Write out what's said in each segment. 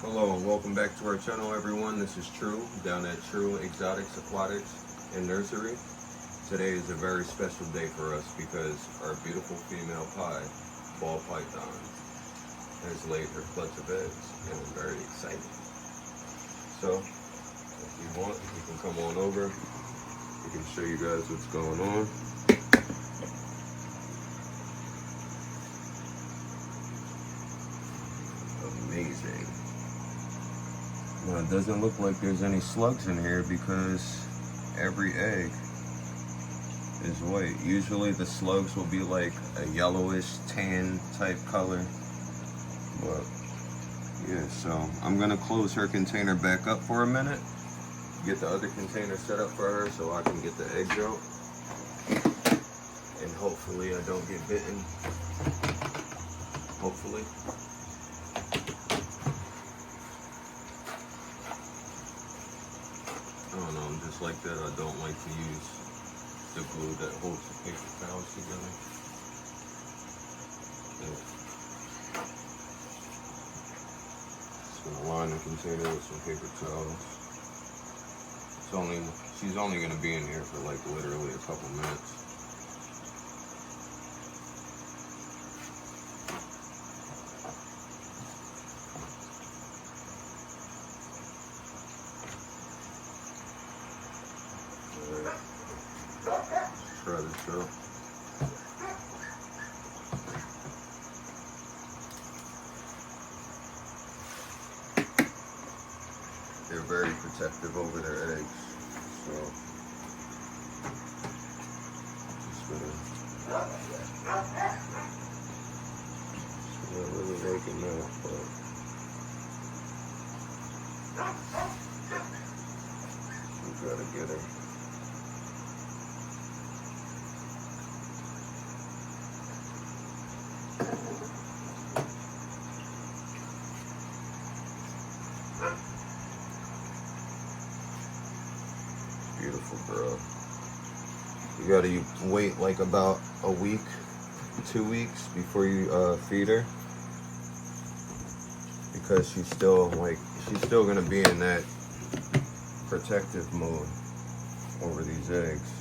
Hello and welcome back to our channel, everyone. This is True, down at True Exotics, Aquatics, and Nursery. Today is a very special day for us because our beautiful female pie, ball python, has laid her clutch of eggs, and I'm very excited. So, if you want, you can come on over. We can show you guys what's going on. Amazing. Now, it doesn't look like there's any slugs in here because every egg is white. Usually the slugs will be like a yellowish tan type color, but yeah, so I'm gonna close her container back up for a minute, get the other container set up for her so I can get the eggs out, and hopefully I don't get bitten. Hopefully. I don't know, I'm just like that. I don't like to use the glue that holds the paper towels together. Just gonna line the container with some paper towels. She's only gonna be in here for like literally a couple minutes. Try this out. They're very protective over their eggs, so just not really making that, but we gotta get her. Beautiful girl. You gotta wait like about a week, 2 weeks before you feed her, because she's still gonna be in that protective mode over these eggs.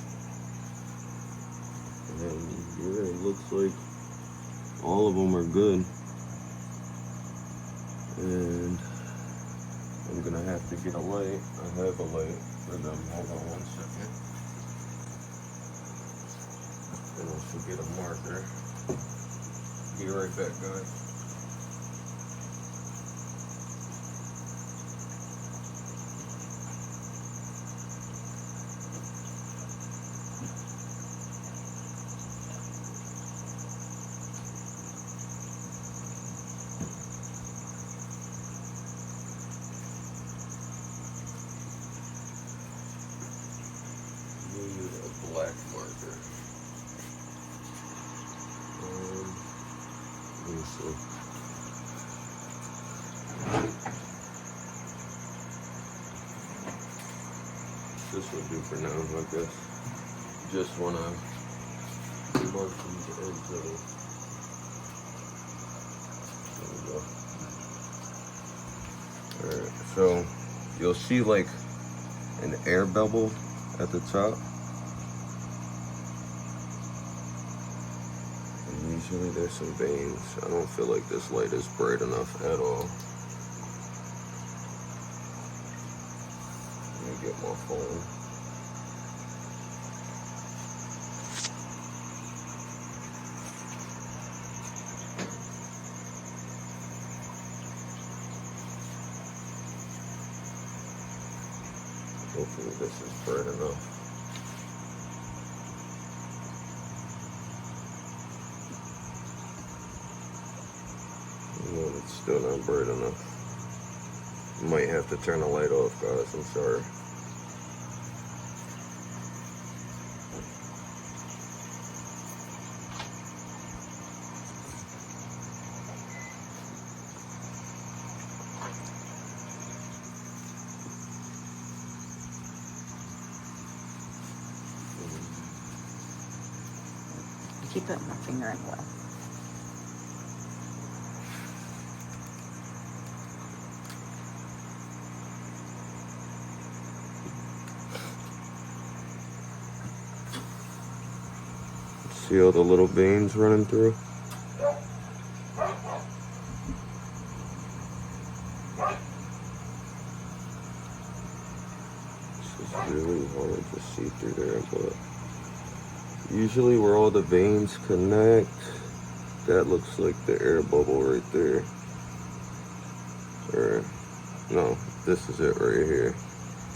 And yeah, it looks like all of them are good. And I'm gonna have to get a light. I have a light for them. Hold on 1 second. And I should get a marker. Be right back, guys. Need a black marker. Let me see. This will do for now, I guess. Just want to mark these eggs out. There we go. Alright, so you'll see like an air bubble at the top. And usually there's some veins. I don't feel like this light is bright enough at all. Let me get my phone. Hopefully this is bright enough. No, it's still not bright enough. Might have to turn the light off, guys. I'm sorry. Keep putting my finger in the well. See all the little veins running through? It's really hard to see through there, but usually where all the veins connect, that looks like the air bubble right there. Or, no, this is it right here.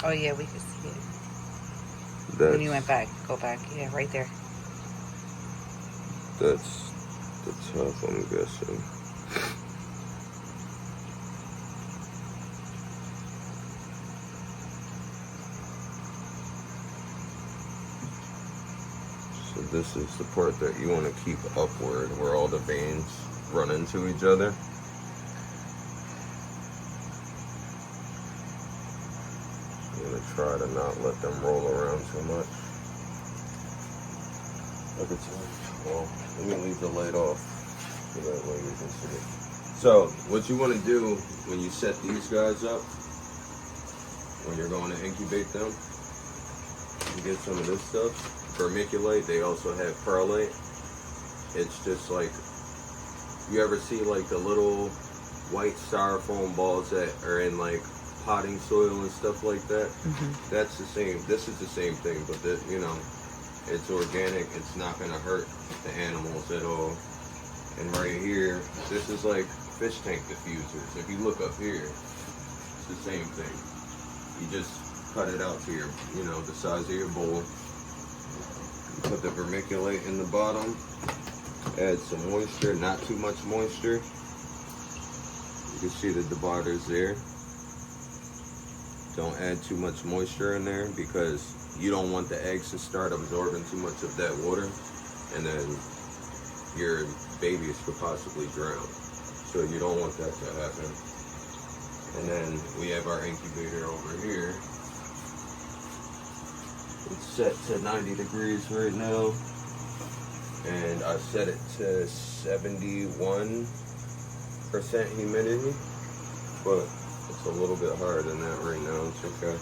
Oh yeah, we could see it. When you went back, go back. Yeah, right there. That's the top, I'm guessing. So this is the part that you want to keep upward, where all the veins run into each other. I'm going to try to not let them roll around too much. Look at that. Well, let me leave the light off so that way you can see it. So, what you want to do when you set these guys up, when you're going to incubate them, you get some of this stuff. Vermiculite, they also have perlite. It's just like, you ever see like the little white styrofoam balls that are in like potting soil and stuff like that? That's the same, this is the same thing, but you know, it's organic, it's not gonna hurt the animals at all. And right here, this is like fish tank diffusers. If you look up here, it's the same thing. You just cut it out to your, you know, the size of your bowl. You put the vermiculite in the bottom, add some moisture, not too much moisture. You can see the dividers there. Don't add too much moisture in there because you don't want the eggs to start absorbing too much of that water, and then your babies could possibly drown. So you don't want that to happen. And then we have our incubator over here. It's set to 90 degrees right now, and I set it to 71% humidity, but it's a little bit higher than that right now. It's okay.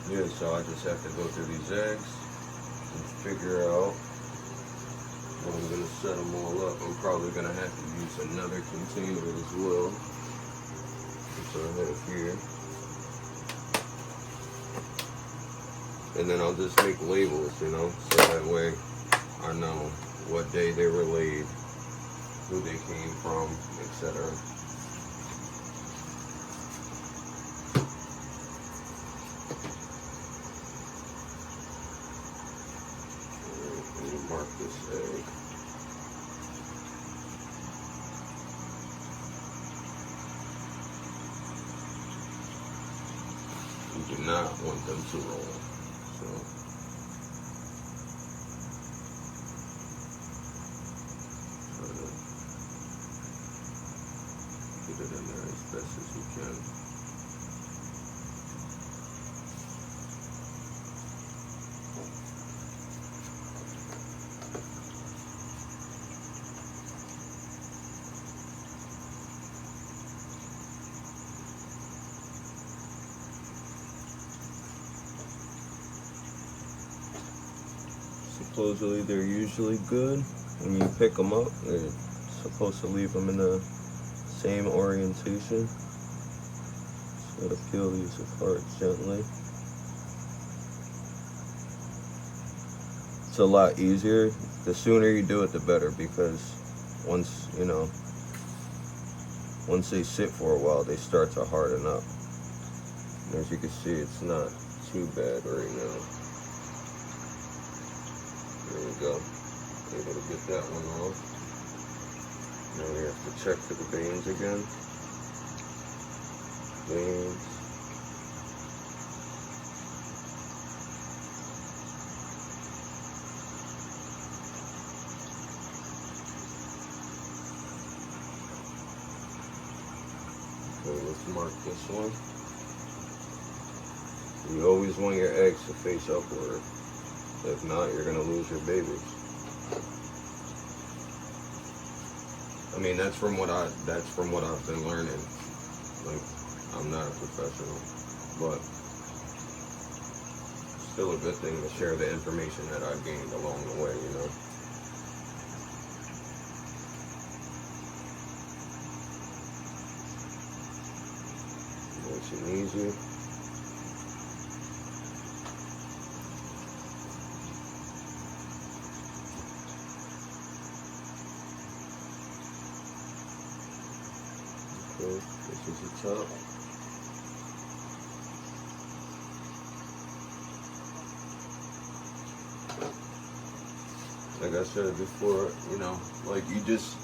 Yeah, so I just have to go through these eggs and figure out when I'm gonna set them all up. I'm probably gonna have to use another container as well, which I have here. And then I'll just make labels, you know, so that way I know what day they were laid, who they came from, etc. Mark this egg. You do not want them to roll. So try to get it in there as best as you can. Supposedly they're usually good. When you pick them up, they're supposed to leave them in the same orientation. So to peel these apart gently. It's a lot easier. The sooner you do it, the better, because once, you know, once they sit for a while, they start to harden up. And as you can see, it's not too bad right now. There we go. Able to get that one off. Now we have to check for the veins again. Veins. Okay, let's mark this one. You always want your eggs to face upward. If not, you're gonna lose your babies. I mean, that's from what I've been learning. Like, I'm not a professional, but still a good thing to share the information that I've gained along the way, you know. Nice and easy. Okay, this is the top. Like I said before, you know, like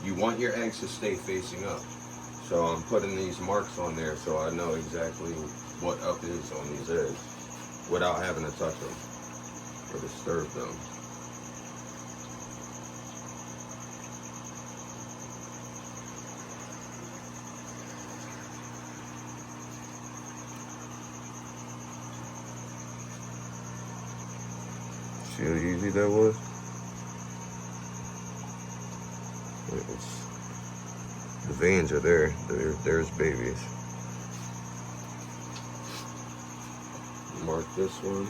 you want your eggs to stay facing up. So I'm putting these marks on there so I know exactly what up is on these eggs without having to touch them or disturb them. See how easy that was? The veins are there. There's babies. Mark this one.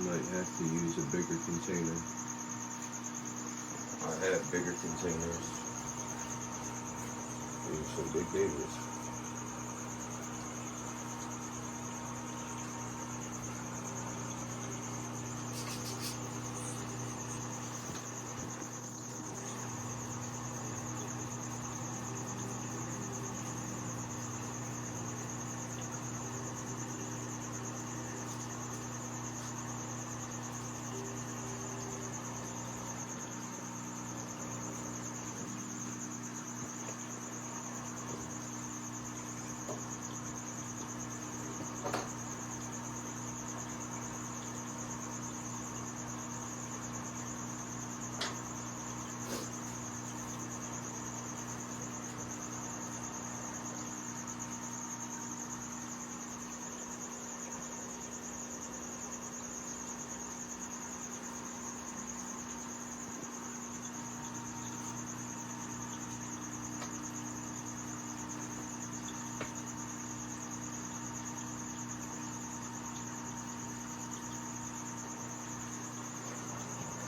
Might have to use a bigger container. I have bigger containers. Use some big babies.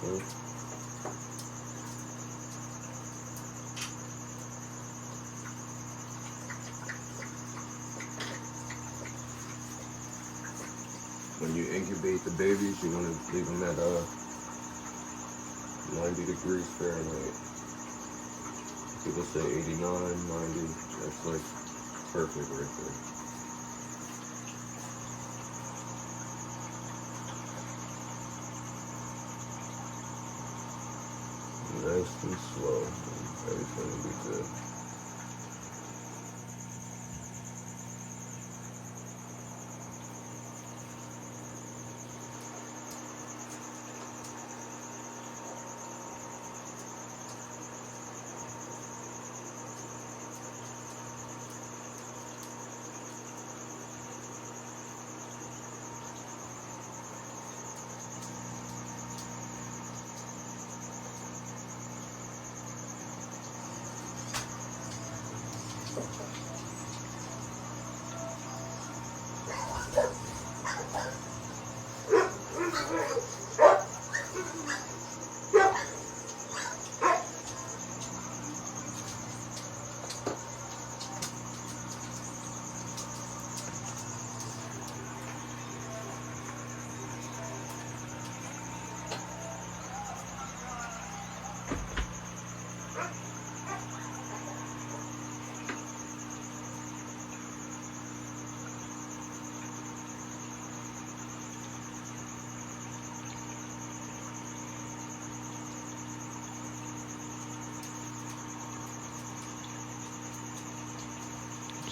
Okay. When you incubate the babies, you want to leave them at 90 degrees Fahrenheit. People say 89, 90. That's like perfect right there. Nice and slow. Everything will be good.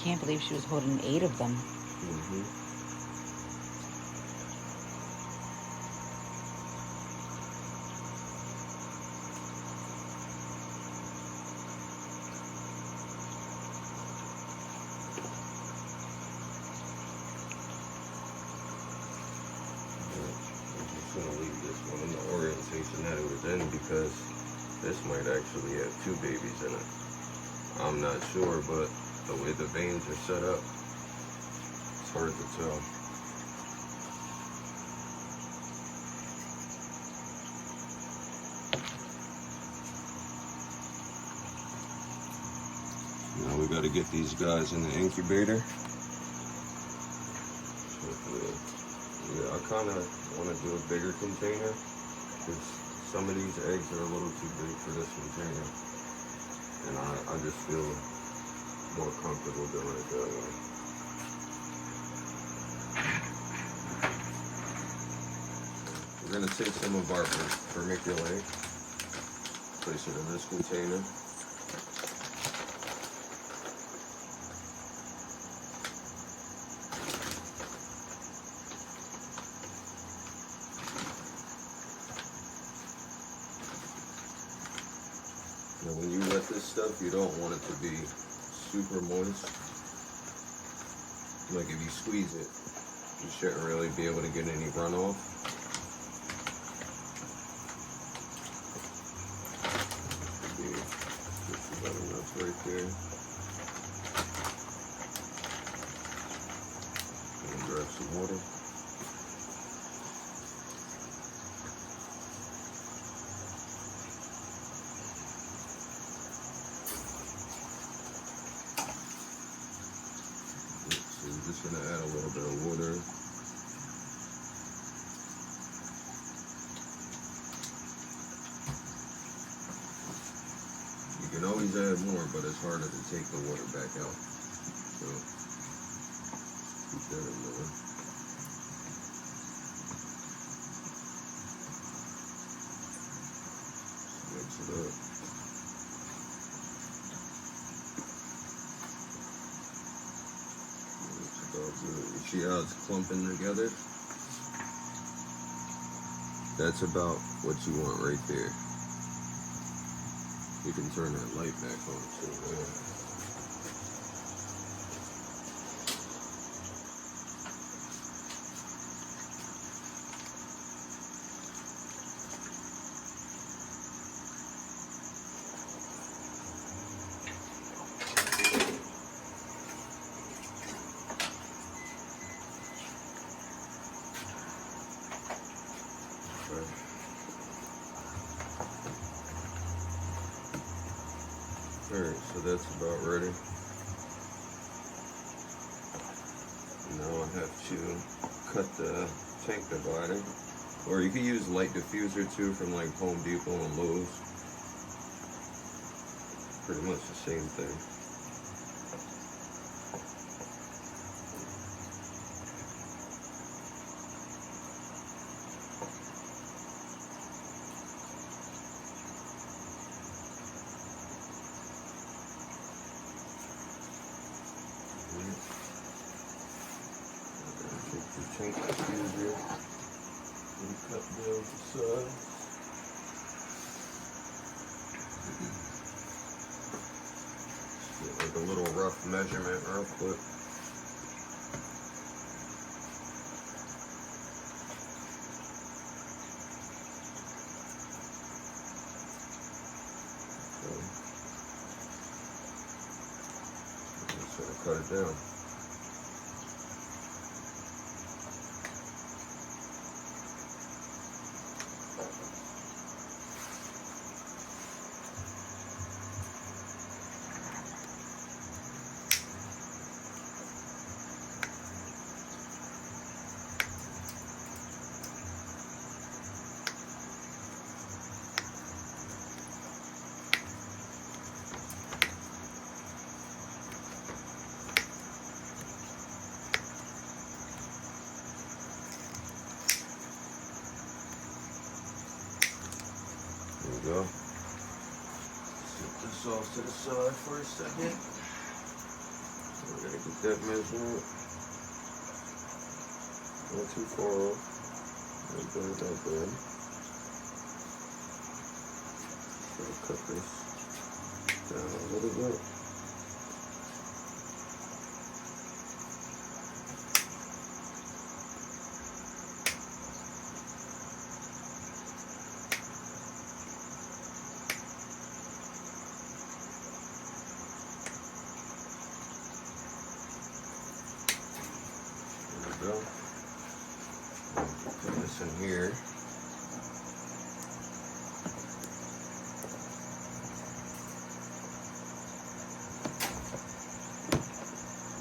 can't believe she was holding 8 of them. I'm going to leave this one in the orientation that it was in because this might actually have 2 babies in it. I'm not sure, but the way the veins are set up, it's hard to tell. Now we got to get these guys in the incubator. Yeah, I kind of want to do a bigger container because some of these eggs are a little too big for this container, and I just feel more comfortable doing it that way. We're going to take some of our vermiculite, place it in this container. Now when you wet this stuff, you don't want it to be super moist. Like if you squeeze it, you shouldn't really be able to get any runoff. Should be just about enough right there. And grab some water. I'm just going to add a little bit of water. You can always add more, but it's harder to take the water back out. So, keep that in mind. Mix it up. You see how it's clumping together? That's about what you want right there. You can turn that light back on too. Alright, so that's about ready. Now I have to cut the tank divider. Or you can use light diffuser too from like Home Depot and Lowe's. Pretty much the same thing. Tank diffuser and cut down the sides. Get like a little rough measurement real quick. Just gonna cut it down. There we go. Set this off to the side for a second. We're gonna get that measurement. Not too far off. Not bad, not bad. Try to cut this down a little bit. There we go. Put this in here.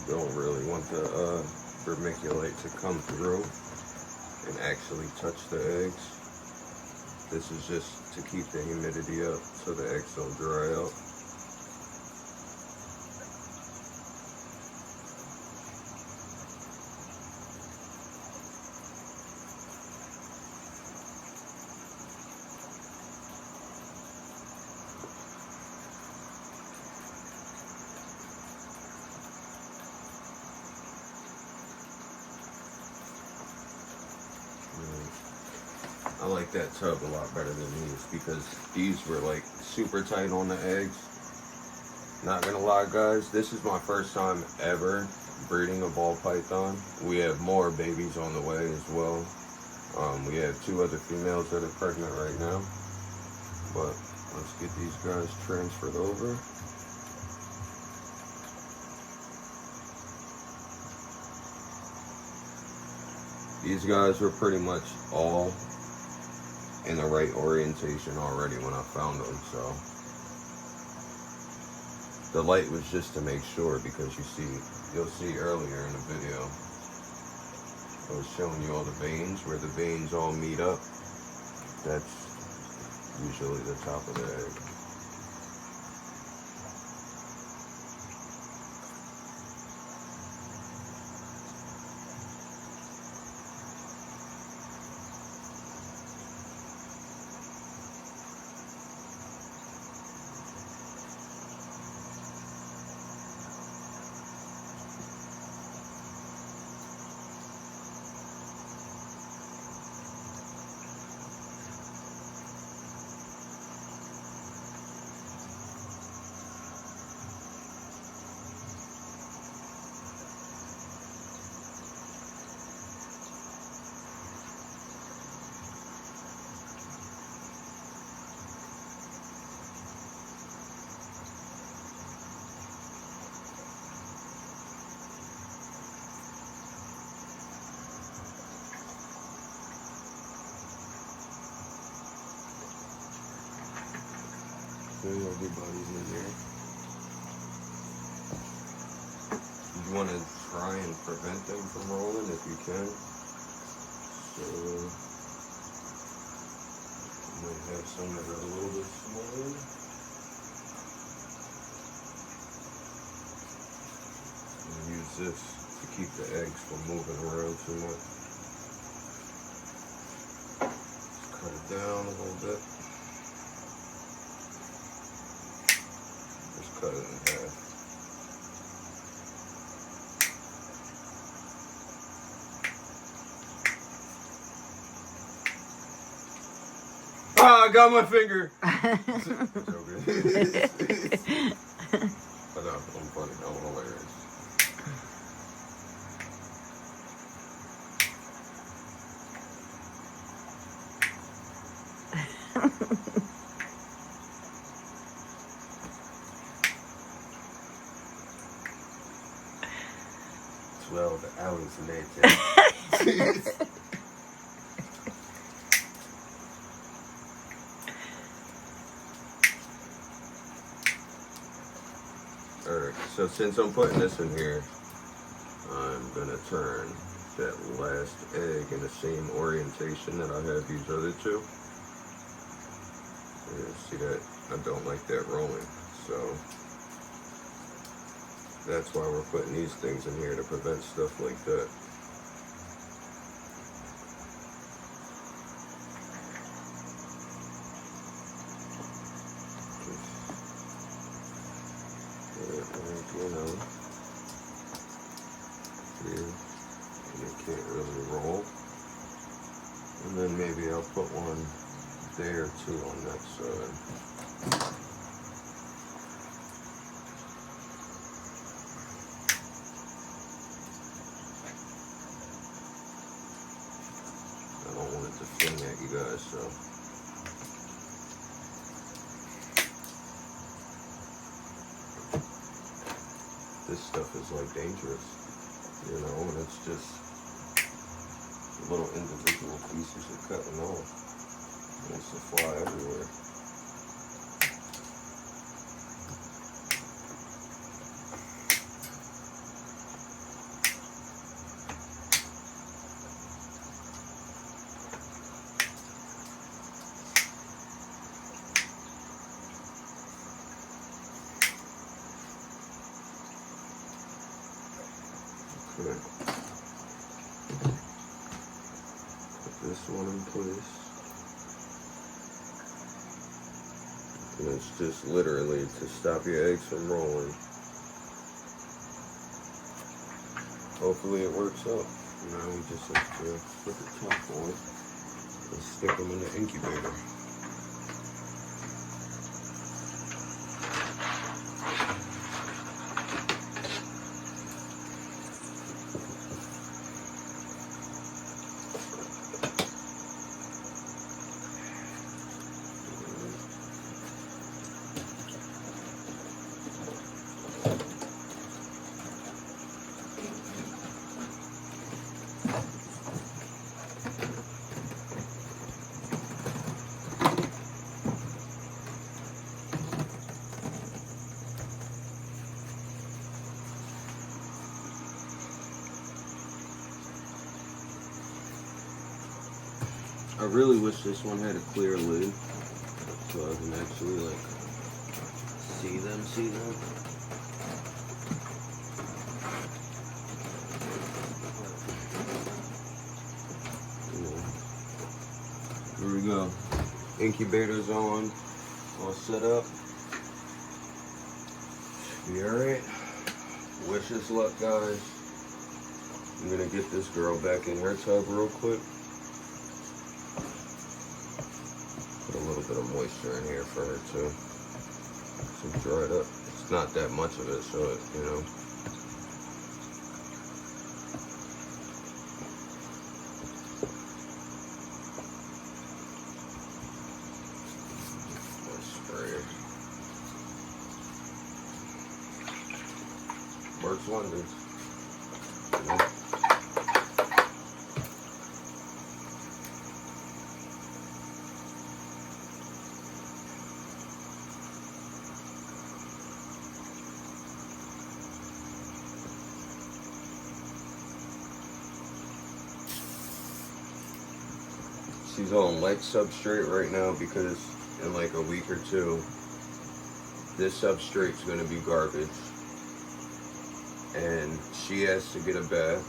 Don't really want the vermiculite to come through and actually touch the eggs. This is just to keep the humidity up so the eggs don't dry out. I like that tub a lot better than these because these were like super tight on the eggs. Not gonna lie guys, this is my first time ever breeding a ball python. We have more babies on the way as well. We have 2 other females that are pregnant right now. But let's get these guys transferred over. These guys were pretty much all in the right orientation already when I found them, so the light was just to make sure, because you'll see earlier in the video I was showing you all the veins. Where the veins all meet up, that's usually the top of the egg. Everybody's in there. You want to try and prevent them from rolling if you can. So, you might have some that are a little bit smaller. And use this to keep the eggs from moving around too much. Just cut it down a little bit. Cut it in half. Ah, I got my finger. It's okay. But no, I'm funny. I'm hilarious. Well, the hours later. Alright, so since I'm putting this in here, I'm gonna turn that last egg in the same orientation that I have these other 2. And see that? I don't like that rolling, so that's why we're putting these things in here, to prevent stuff like that. You know. I'll put one there too on that side. I don't want it to sting at you guys, so. This stuff is like dangerous, you know, and it's just little individual pieces are cutting off. And it's to fly everywhere. Okay. Put this one in place. And it's just literally to stop your eggs from rolling. Hopefully it works out. Now we just have to put the top on and stick them in the incubator. I really wish this one had a clear lid so I can actually like see them. Here we go. Incubator's on, all set up. Should be alright. Wish us luck, guys. I'm gonna get this girl back in her tub real quick. Put a little bit of moisture in here for her too. So dry it up. It's not that much of it, so it, you know. Spray. Works wonders. You know? She's on light substrate right now because in like a week or two, this substrate's gonna be garbage. And she has to get a bath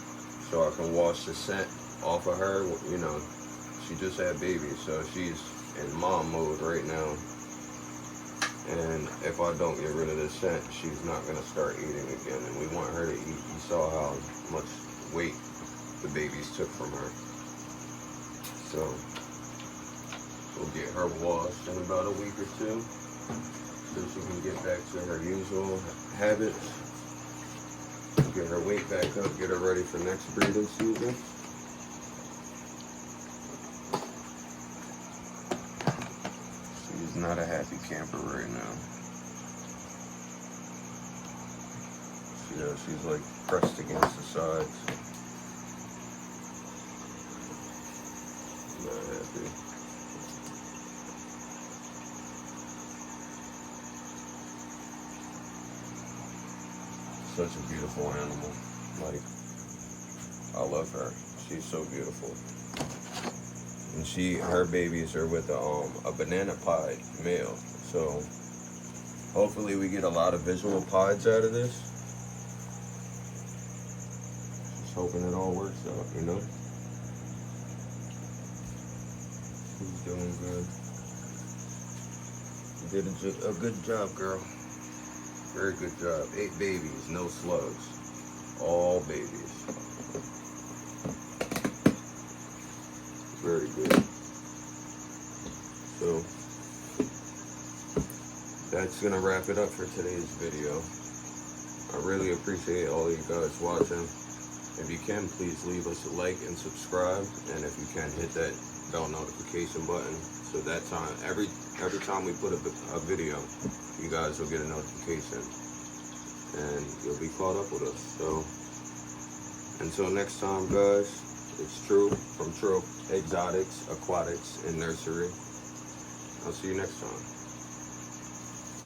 so I can wash the scent off of her. You know, she just had babies, so she's in mom mode right now. And if I don't get rid of the scent, she's not gonna start eating again. And we want her to eat. You saw how much weight the babies took from her. So we'll get her washed in about a week or two so she can get back to her usual habits. Get her weight back up, get her ready for next breeding season. She's not a happy camper right now. She's like pressed against the sides. Not happy. Such a beautiful animal. Like, I love her. She's so beautiful. And her babies are with a banana pied male. So hopefully we get a lot of visual pieds out of this. Just hoping it all works out, you know? She's doing good. You did a good job, girl. Very good job. 8 babies, no slugs. All babies. Very good. So that's gonna wrap it up for today's video. I really appreciate all you guys watching. If you can, please leave us a like and subscribe, and if you can, hit that bell notification button, so that time every time we put a video, you guys will get a notification and you'll be caught up with us. So until next time, guys, it's True from True Exotics, Aquatics, and Nursery. I'll see you next time.